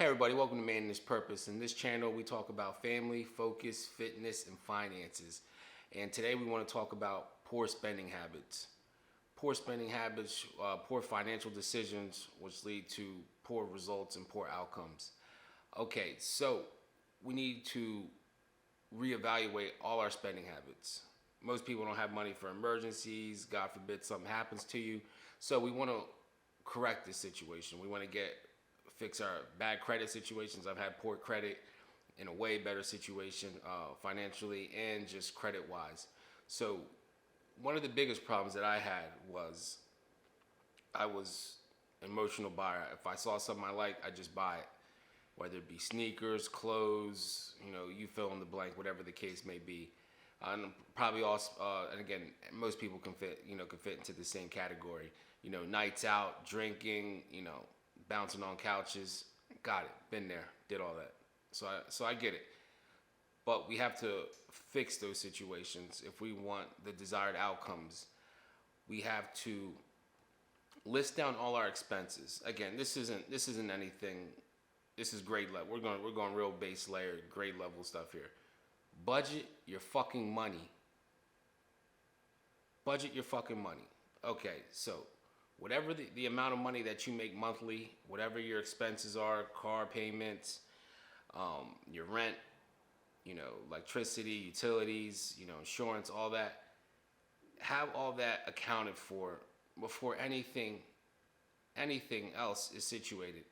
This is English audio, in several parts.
Hey everybody, welcome to Man in His Purpose. In this channel, we talk about family, focus, fitness, and finances. And today we want to talk about poor spending habits. Poor spending habits, poor financial decisions, which lead to poor results and poor outcomes. Okay, so we need to reevaluate all our spending habits. Most people don't have money for emergencies. God forbid something happens to you. So we want to correct this situation. We want to fix our bad credit situations. I've had poor credit in a way better situation financially and just credit wise. So one of the biggest problems that I had was I was an emotional buyer. If I saw something I like, I just buy it. Whether it be sneakers, clothes, you fill in the blank, whatever the case may be. And probably also, and again, most people can fit into the same category. Nights out, drinking, bouncing on couches. Got it. Been there. Did all that. So I get it. But we have to fix those situations if we want the desired outcomes. We have to list down all our expenses. Again, this isn't anything. This is grade level. We're going real base layer, grade level stuff here. Budget your fucking money. Budget your fucking money. Okay, so whatever the amount of money that you make monthly, whatever your expenses are, car payments, your rent, electricity, utilities, insurance, all that, have all that accounted for before anything else is situated.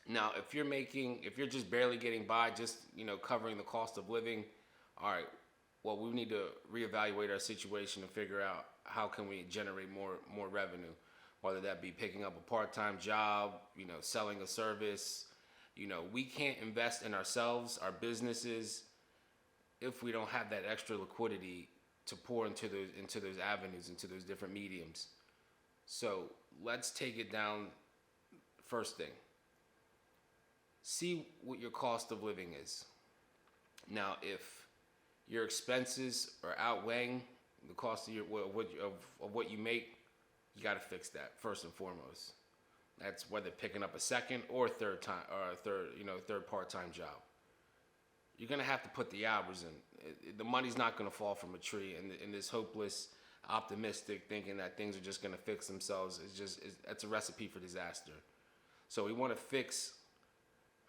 Now, if you're just barely getting by, just, covering the cost of living, all right, well, we need to reevaluate our situation and figure out how can we generate more revenue, whether that be picking up a part-time job, selling a service. We can't invest in ourselves, our businesses, if we don't have that extra liquidity to pour into those avenues, into those different mediums. So let's take it down. First thing, see what your cost of living is. Now, if your expenses are outweighing the cost of what you make, you got to fix that first and foremost. That's whether picking up a second or third part-time job. You're gonna have to put the hours in. The money's not gonna fall from a tree. And in this hopeless, optimistic thinking that things are just gonna fix themselves, it's a recipe for disaster. So we want to fix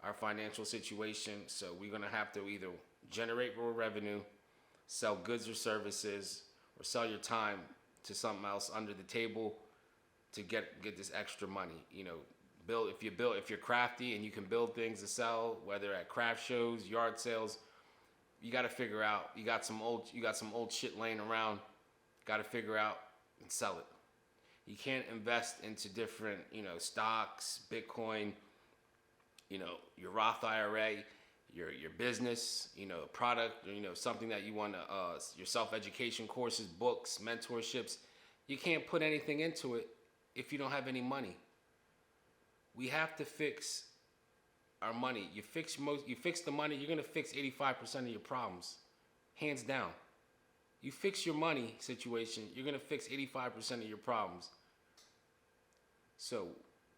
our financial situation. So we're gonna have to either generate more revenue, sell goods or services, or sell your time to something else under the table to get this extra money. If you're crafty and you can build things to sell, whether at craft shows, yard sales, you got to figure out. You got some old shit laying around. Got to figure out and sell it. You can't invest into different stocks, Bitcoin, your Roth IRA, your business, a product, something that you want to, your self-education courses, books, mentorships. You can't put anything into it if you don't have any money. We have to fix our money. You fix the money, you're going to fix 85% of your problems. Hands down. You fix your money situation, you're going to fix 85% of your problems. So,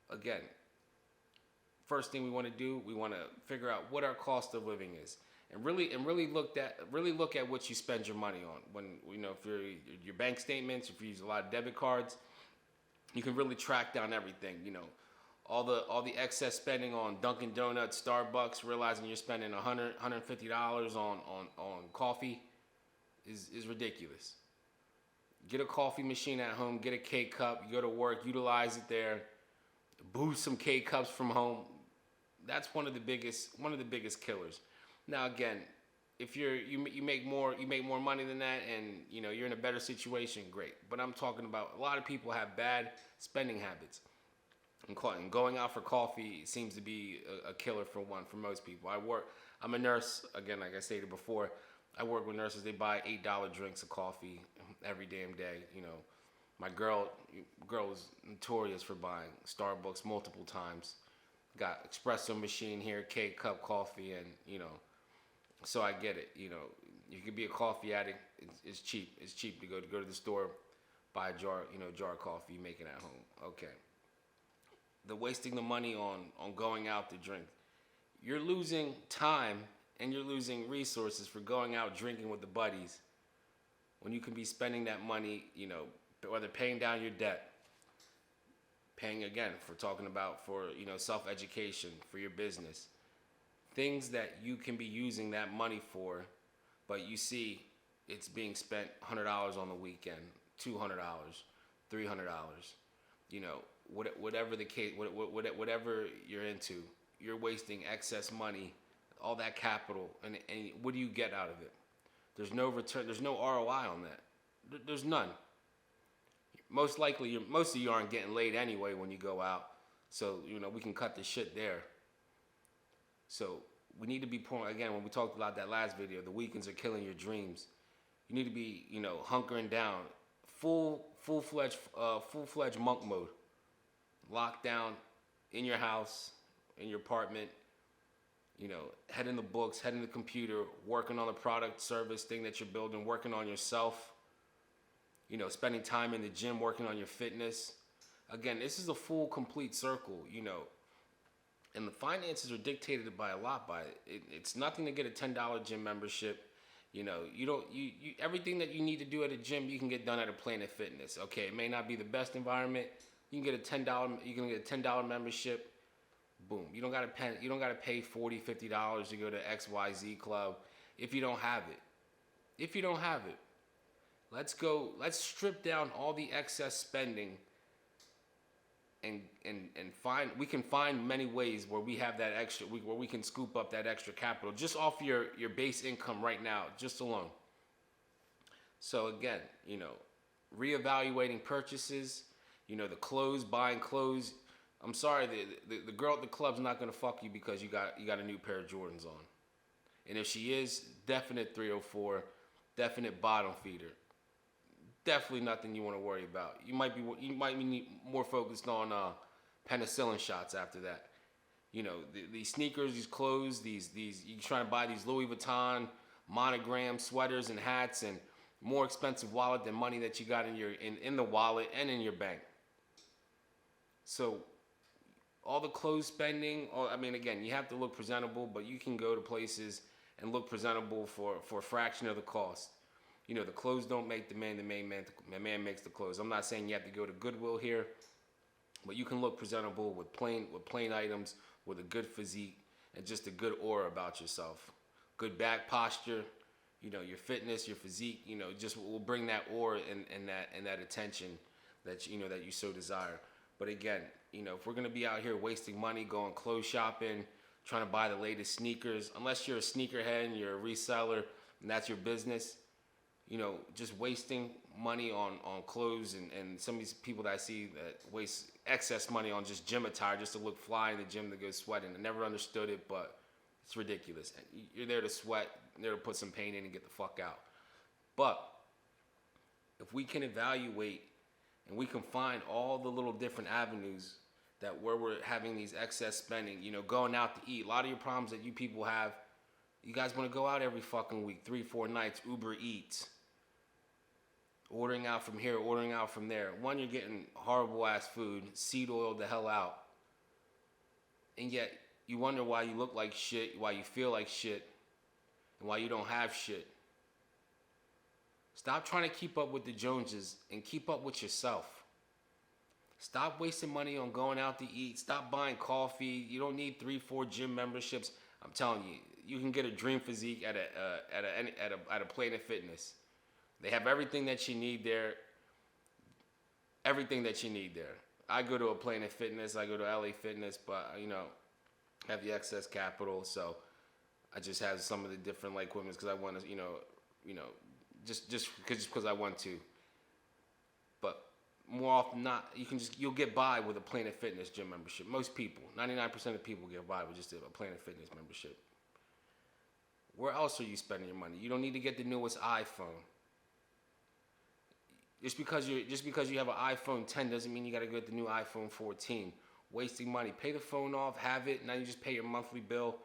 again, first thing we want to do, we want to figure out what our cost of living is, and really look at what you spend your money on. When if your bank statements, if you use a lot of debit cards, you can really track down everything. All the excess spending on Dunkin' Donuts, Starbucks, realizing you're spending $150 on coffee is ridiculous. Get a coffee machine at home, get a K-Cup, you go to work, utilize it there, boost some K-Cups from home. That's one of the biggest killers. Now again, if you make more money than that and you're in a better situation, great. But I'm talking about a lot of people have bad spending habits. And going out for coffee seems to be a killer for most people. I'm a nurse, again, like I stated before. I work with nurses. They buy $8 drinks of coffee every damn day. My girl was notorious for buying Starbucks multiple times. Got espresso machine here, K-Cup coffee, and so I get it. You could be a coffee addict. It's cheap. It's cheap to go to the store, buy a jar of coffee, you make it at home. Okay. The wasting the money on going out to drink. you're losing time and you're losing resources for going out drinking with the buddies when you can be spending that money, whether paying down your debt, paying again for talking about for, self-education, for your business, things that you can be using that money for, but you see it's being spent $100 on the weekend, $200, $300, whatever the case, whatever you're into, you're wasting excess money, all that capital, and what do you get out of it? There's no return. There's no ROI on that. There's none. Most likely, most of you aren't getting laid anyway when you go out, so we can cut the shit there. So we need to be again when we talked about that last video. The weekends are killing your dreams. You need to be hunkering down, full-fledged monk mode, locked down in your house, in your apartment. Head in the books, head in the computer, working on the product, service thing that you're building, working on yourself, spending time in the gym, working on your fitness. Again, this is a full, complete circle, and the finances are dictated by a lot by it. It's nothing to get a $10 gym membership. You everything that you need to do at a gym, you can get done at a Planet Fitness. Okay, it may not be the best environment. You can get a $10 membership. Boom. You don't gotta pay $40, $50 to go to XYZ club if you don't have it. Let's strip down all the excess spending and we can find many ways where we have that extra, where we can scoop up that extra capital just off your base income right now, just alone. So again, reevaluating purchases, buying clothes. I'm sorry, the girl at the club's not gonna fuck you because you got a new pair of Jordans on. And if she is, definite 304, definite bottom feeder. Definitely nothing you want to worry about. You might be more focused on penicillin shots after that. These sneakers, these clothes, these you trying to buy these Louis Vuitton monogram sweaters and hats and more expensive wallet than money that you got in the wallet and in your bank. So all the clothes spending, again, you have to look presentable, but you can go to places and look presentable for a fraction of the cost. The clothes don't make the man, the man makes the clothes. I'm not saying you have to go to Goodwill here, but you can look presentable with plain items, with a good physique, and just a good aura about yourself. Good back posture, your fitness, your physique, just will bring that aura and that attention that that you so desire. But again, if we're gonna be out here wasting money, going clothes shopping, trying to buy the latest sneakers, unless you're a sneakerhead and you're a reseller and that's your business, just wasting money on clothes and some of these people that I see that waste excess money on just gym attire just to look fly in the gym to go sweating. I never understood it, but it's ridiculous. You're there to sweat, there to put some paint in and get the fuck out. But if we can evaluate and we can find all the little different avenues that where we're having these excess spending, going out to eat. A lot of your problems that you people have, you guys want to go out every fucking week, 3-4 nights, Uber Eats, ordering out from here, ordering out from there. One, you're getting horrible ass food, seed oil the hell out. And yet you wonder why you look like shit, why you feel like shit, and why you don't have shit. Stop trying to keep up with the Joneses and keep up with yourself. Stop wasting money on going out to eat. Stop buying coffee. You don't need 3-4 gym memberships. I'm telling you, you can get a dream physique at a Planet Fitness. They have everything that you need there. Everything that you need there. I go to a Planet Fitness. I go to LA Fitness, but have the excess capital, so I just have some of the different equipment because I want to, just because I want to. But more often not, you'll get by with a Planet Fitness gym membership. Most people, 99% of people get by with just a Planet Fitness membership. Where else are you spending your money? You don't need to get the newest iPhone. Just because you have an iPhone 10 doesn't mean you got to get the new iPhone 14. Wasting money. Pay the phone off, have it, now you just pay your monthly bill.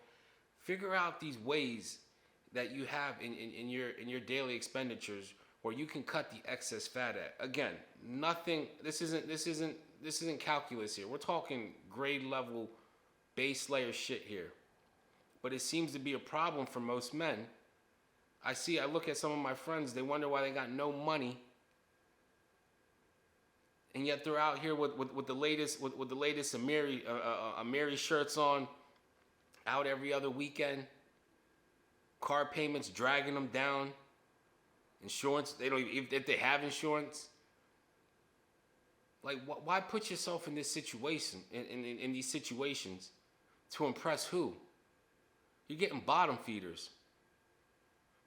Figure out these ways that you have in your daily expenditures where you can cut the excess fat at. Again, nothing. This isn't calculus here. We're talking grade level, base layer shit here. but it seems to be a problem for most men. I look at some of my friends, they wonder why they got no money. And yet they're out here with the latest Amiri shirts on, out every other weekend. Car payments dragging them down. Insurance, they don't even, if they have insurance. Like, why put yourself in this situation, in these situations, to impress who? You're getting bottom feeders.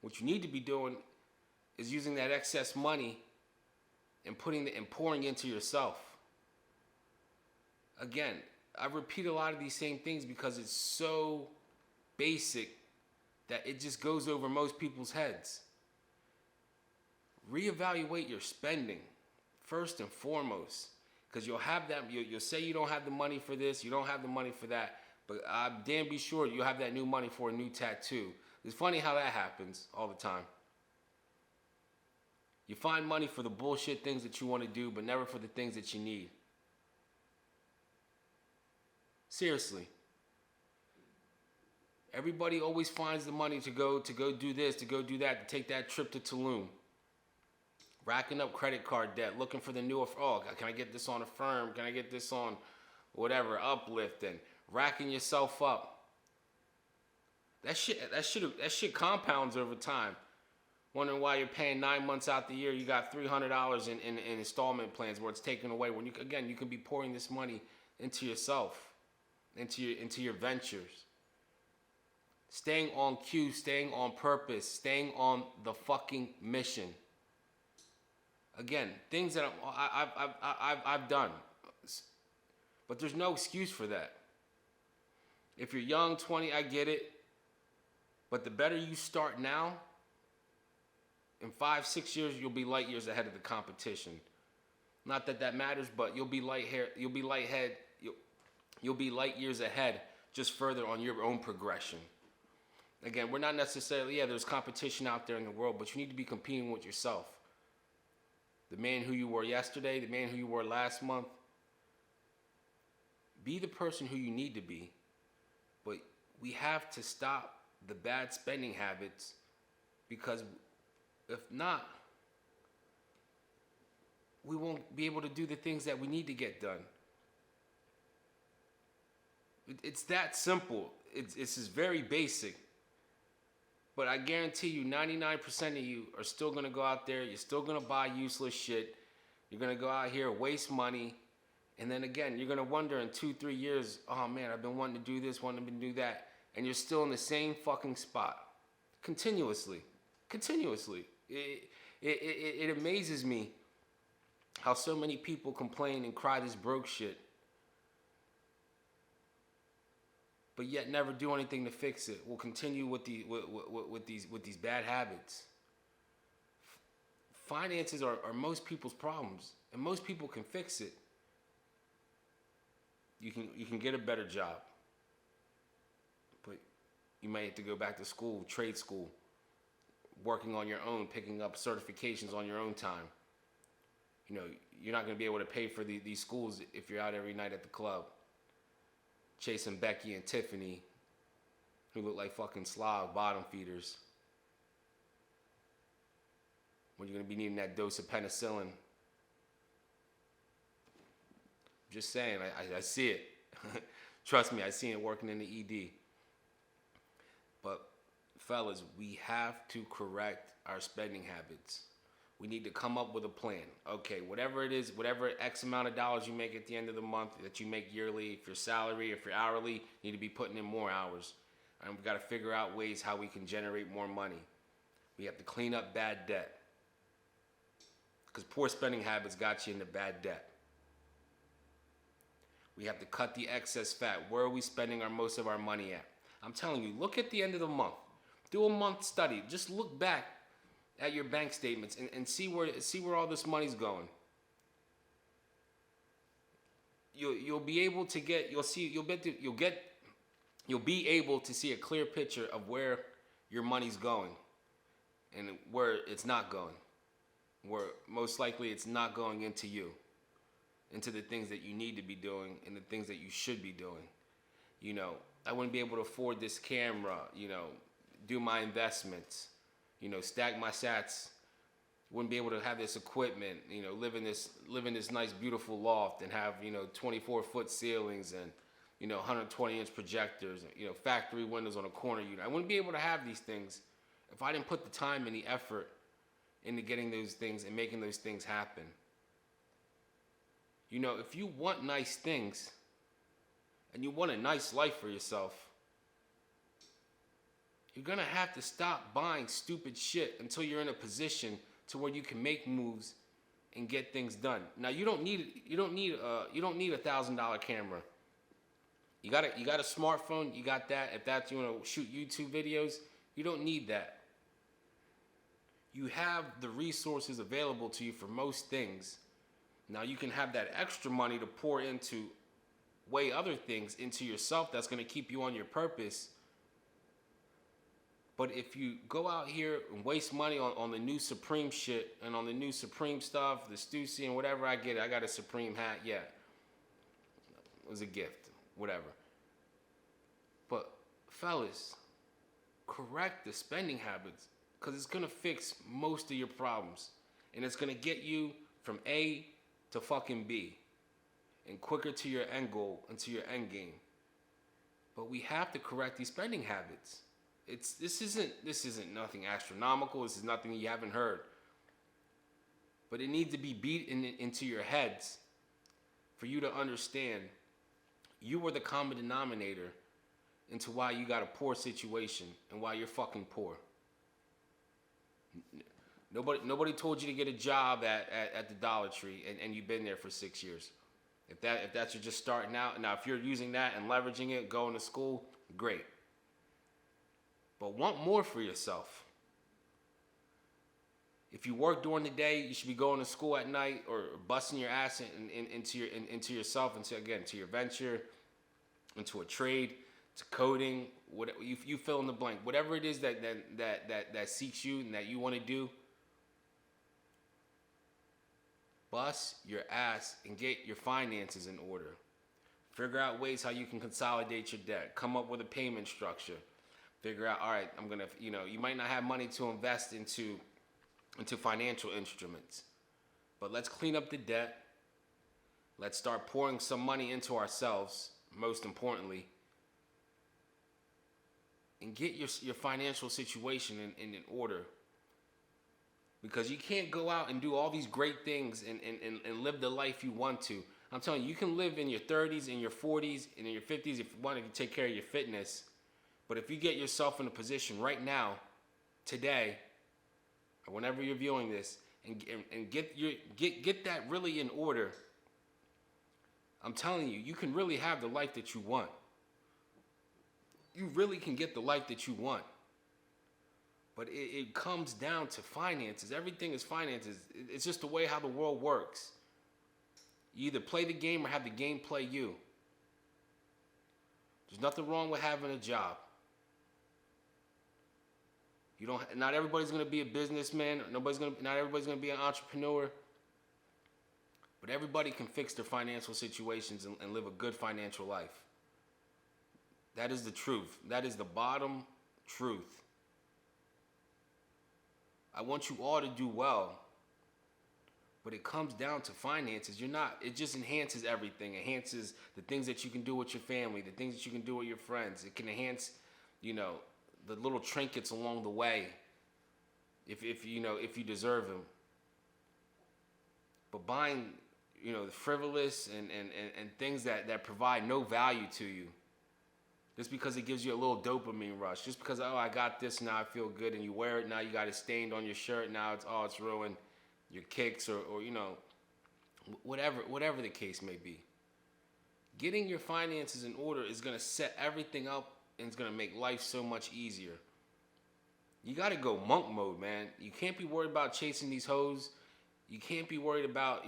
What you need to be doing is using that excess money and pouring into yourself. Again, I repeat a lot of these same things because it's so basic that it just goes over most people's heads. Reevaluate your spending first and foremost, because you'll have that. You'll say you don't have the money for this, you don't have the money for that, but I'm damn be sure you'll have that new money for a new tattoo. It's funny how that happens all the time. You find money for the bullshit things that you want to do, but never for the things that you need. Seriously. Everybody always finds the money to go do this, to go do that, to take that trip to Tulum. Racking up credit card debt, looking for the new, can I get this on Affirm? Can I get this on whatever, Uplift? And racking yourself up. That shit compounds over time. Wondering why you're paying 9 months out the year, you got $300 in installment plans where it's taken away. When you can be pouring this money into yourself, into your ventures. Staying on cue, staying on purpose, staying on the fucking mission. Again, things that I've done, but there's no excuse for that. If you're young, 20, I get it, but the better you start now, in 5-6 years you'll be light years ahead of the competition. Not that matters, but you'll be light years ahead, just further on your own progression. Again, we're not necessarily, there's competition out there in the world, but you need to be competing with yourself. The man who you were yesterday, the man who you were last month. Be the person who you need to be. But we have to stop the bad spending habits, because if not, we won't be able to do the things that we need to get done. It's that simple. It's just very basic. But I guarantee you, 99% of you are still going to go out there. You're still going to buy useless shit. You're going to go out here, waste money. And then again, you're going to wonder in 2-3 years, oh man, I've been wanting to do this, wanting to do that. And you're still in the same fucking spot. Continuously. It amazes me how so many people complain and cry this broke shit, but yet never do anything to fix it. We'll continue with these bad habits. Finances are most people's problems, and most people can fix it. You can get a better job, but you might have to go back to school, trade school, working on your own, picking up certifications on your own time. You know, you're not going to be able to pay for these schools if you're out every night at the club, chasing Becky and Tiffany, who look like fucking slob bottom feeders, when you're going to be needing that dose of penicillin. Just saying, I see it. Trust me, I seen it working in the ED. But fellas, we have to correct our spending habits. We need to come up with a plan. Okay, whatever it is, whatever X amount of dollars you make at the end of the month, that you make yearly, if you're salary, if you're hourly, you need to be putting in more hours. And we've got to figure out ways how we can generate more money. We have to clean up bad debt, because poor spending habits got you into bad debt. We have to cut the excess fat. Where are we spending most of our money at? I'm telling you, look at the end of the month. Do a month study. Just look back at your bank statements and see where all this money's going. You'll be able to get you'll be able to see a clear picture of where your money's going and where it's not going. Where most likely it's not going into you, into the things that you need to be doing and the things that you should be doing. You know, I wouldn't be able to afford this camera, do my investments, stack my sats. Wouldn't be able to have this equipment, live in this nice beautiful loft and have 24-foot ceilings and 120-inch projectors, factory windows on a corner unit. I wouldn't be able to have these things if I didn't put the time and the effort into getting those things and making those things happen. If you want nice things and you want a nice life for yourself, you're gonna have to stop buying stupid shit until you're in a position to where you can make moves and get things done. Now you don't need a $1,000 camera. You got a smartphone, you got that. If that's you want to shoot YouTube videos, you don't need that. You have the resources available to you for most things. Now you can have that extra money to pour into way other things into yourself that's going to keep you on your purpose. But if you go out here and waste money on the new Supreme shit and on the new Supreme stuff, the Stussy and whatever, I get it. I got a Supreme hat, yeah. It was a gift, whatever. But fellas, correct the spending habits because it's going to fix most of your problems. And it's going to get you from A to fucking B and quicker to your end goal and to your end game. But we have to correct these spending habits. This isn't nothing astronomical. This is nothing you haven't heard. But it needs to be beat into your heads for you to understand you were the common denominator into why you got a poor situation and why you're fucking poor. Nobody told you to get a job at the Dollar Tree and you've been there for 6 years. If that's you're just starting out, now if you're using that and leveraging it, going to school, great. But want more for yourself. If you work during the day, you should be going to school at night or busting your ass into yourself, to your venture, into a trade, to coding, whatever you fill in the blank. Whatever it is that seeks you and that you want to do, bust your ass and get your finances in order. Figure out ways how you can consolidate your debt. Come up with a payment structure. Figure out, all right, I'm going to, you might not have money to invest into financial instruments, but let's clean up the debt. Let's start pouring some money into ourselves, most importantly, and get your financial situation in order. Because you can't go out and do all these great things and live the life you want to. I'm telling you, you can live in your 30s, in your 40s, and in your 50s if you want to take care of your fitness. But if you get yourself in a position right now, today, or whenever you're viewing this, and get that really in order, I'm telling you, you can really have the life that you want. You really can get the life that you want. But it comes down to finances. Everything is finances. It's just the way how the world works. You either play the game or have the game play you. There's nothing wrong with having a job. Not everybody's gonna be a businessman. Not everybody's gonna be an entrepreneur. But everybody can fix their financial situations and live a good financial life. That is the truth. That is the bottom truth. I want you all to do well. But it comes down to finances. It just enhances everything. It enhances the things that you can do with your family, the things that you can do with your friends. It can enhance, the little trinkets along the way, if you deserve them. But buying, the frivolous and things that provide no value to you, just because it gives you a little dopamine rush, just because I got this now I feel good, and you wear it now you got it stained on your shirt now it's ruined, your kicks or whatever the case may be. Getting your finances in order is gonna set everything up. And it's going to make life so much easier. You got to go monk mode, man. You can't be worried about chasing these hoes. You can't be worried about,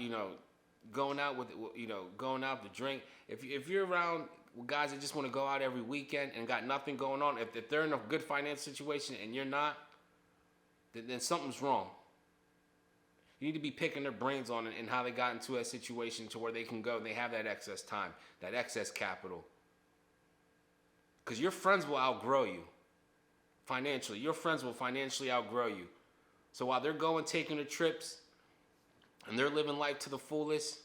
going out to drink. If you're around guys that just want to go out every weekend and got nothing going on, if they're in a good financial situation and you're not, then something's wrong. You need to be picking their brains on it and how they got into a situation to where they can go and they have that excess time, that excess capital. Because your friends will outgrow you financially. Your friends will financially outgrow you. So while they're going, taking the trips, and they're living life to the fullest,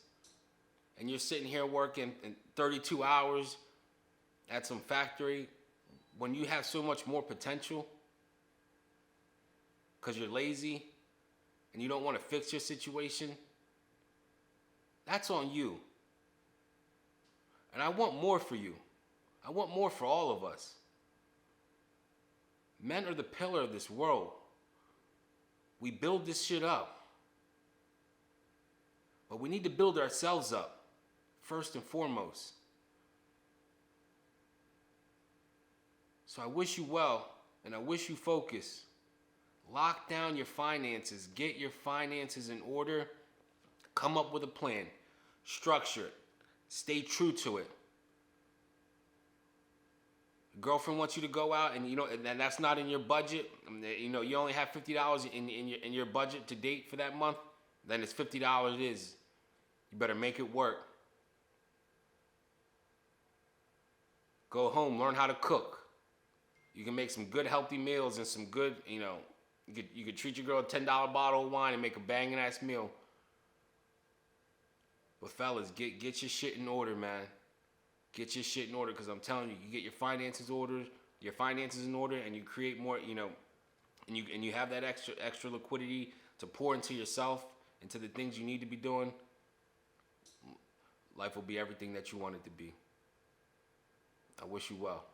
and you're sitting here working in 32 hours at some factory, when you have so much more potential, because you're lazy and you don't want to fix your situation, that's on you. And I want more for you. I want more for all of us. Men are the pillar of this world. We build this shit up. But we need to build ourselves up, first and foremost. So I wish you well, and I wish you focus. Lock down your finances. Get your finances in order. Come up with a plan. Structure it. Stay true to it. Your girlfriend wants you to go out, and and that's not in your budget. You only have $50 in your budget to date for that month. Then it's $50 it is. You better make it work. Go home, learn how to cook. You can make some good healthy meals and some good, you could treat your girl a $10 bottle of wine and make a banging ass meal. But fellas, get your shit in order, man. Get your shit in order, because I'm telling you, you get your finances in order, and you create more, and you have that extra liquidity to pour into yourself, into the things you need to be doing. Life will be everything that you want it to be. I wish you well.